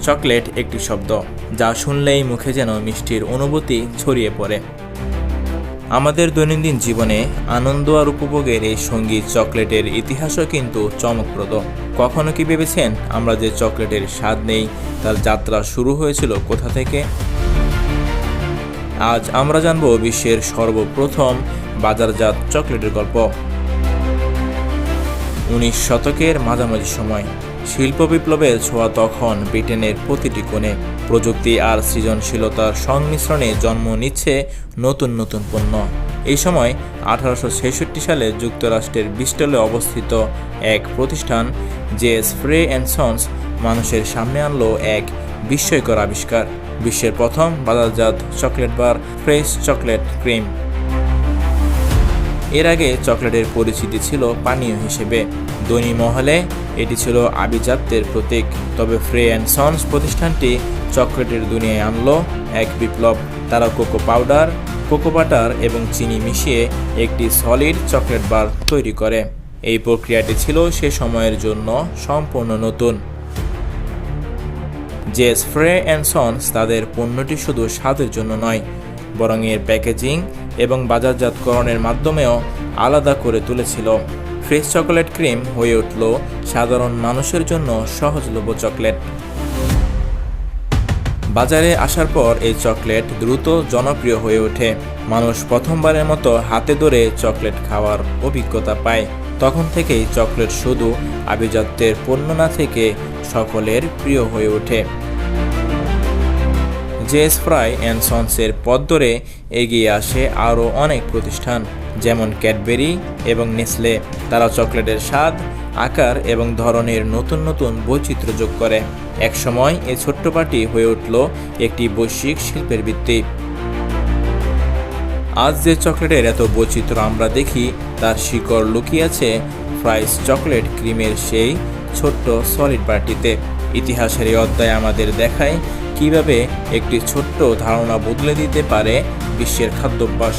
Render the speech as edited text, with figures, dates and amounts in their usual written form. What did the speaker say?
Chocolate একটি শব্দ যা শুনলেই মুখে যেন মিষ্টির অনুভূতি ছড়িয়ে পড়ে। আমাদের দৈনন্দিন জীবনে আনন্দ আর উপভোগের এই সঙ্গীত চকলেটের ইতিহাসও কিন্তু চমকপ্রদ। কখনো কি ভেবেছেন আমরা যে চকলেটের স্বাদ নেই তার যাত্রা শুরু হয়েছিল কোথা থেকে? আজ আমরা জানব বিশ্বের সর্বপ্রথম বাজারজাত চকলেটের গল্প। 19 শতকের মাঝামাঝি সময় শিল্প বিপ্লবের ছোঁয়া তখন ব্রিটেনের প্রতিটি কোণে। প্রযুক্তি আর সৃজনশীলতার সংমিশ্রণে জন্ম নিচ্ছে নতুন নতুন পণ্য। এই সময় 1866 সালে যুক্তরাষ্ট্রের ব্রিস্টলে অবস্থিত এক প্রতিষ্ঠান জেস ফ্রে অ্যান্ড সন্স মানুষের সামনে আনলো এক বিস্ময়কর আবিষ্কার, বিশ্বের প্রথম বাজারজাত chocolate bar fresh chocolate cream. এর আগে চকলেটের পরিচিতি ছিল পানীয় হিসেবে, ধনী মহলে এটি ছিল আভিজাত্যের প্রতীক। তবে ফ্রে অ্যান্ড সন্স প্রতিষ্ঠানটি চকলেটের দুনিয়ায় আনলো এক বিপ্লব। তারা কোকো পাউডার, কোকো বাটার এবং চিনি মিশিয়ে একটি সলিড চকলেট বার তৈরি করে। এই প্রক্রিয়াটি ছিল সে সময়ের জন্য সম্পূর্ণ নতুন। জেস ফ্রে অ্যান্ড সন্স তাদের পণ্যটি শুধু স্বাদের জন্য নয়, বরং এর প্যাকেজিং এবং বাজারজাতকরণের মাধ্যমেও আলাদা করে তুলেছিল। ফ্রেশ চকলেট ক্রিম হয়ে উঠল সাধারণ মানুষের জন্য সহজলভ্য চকলেট। বাজারে আসার পর এই চকলেট দ্রুত জনপ্রিয় হয়ে ওঠে। মানুষ প্রথমবারের মতো হাতে ধরে চকলেট খাওয়ার অভিজ্ঞতা পায়। তখন থেকেই চকলেট শুধু আভিজাত্যের পণ্য না থেকে সকলের প্রিয় হয়ে ওঠে। জেস ফ্রাই অ্যান্ড সন্সের পথ ধরে এগিয়ে আসে আরও অনেক প্রতিষ্ঠান, যেমন ক্যাডবেরি এবং নেসলে। তারা চকলেটের স্বাদ, আকার এবং ধরনের নতুন নতুন বৈচিত্র্য যোগ করে। একসময় এই ছোট্ট বাটি হয়ে উঠল একটি বৈশ্বিক শিল্পের ভিত্তি। আজ যে চকলেটের এত বৈচিত্র্য আমরা দেখি তার শিকড় লুকিয়ে আছে ফ্রাইস চকলেট ক্রিমের সেই ছোট্ট সলিড বাটিতে। ইতিহাসের এই অধ্যায় আমাদের দেখায় কিভাবে একটি ছোট্ট ধারণা বদলে দিতে পারে বিশ্বের খাদ্যাভ্যাস।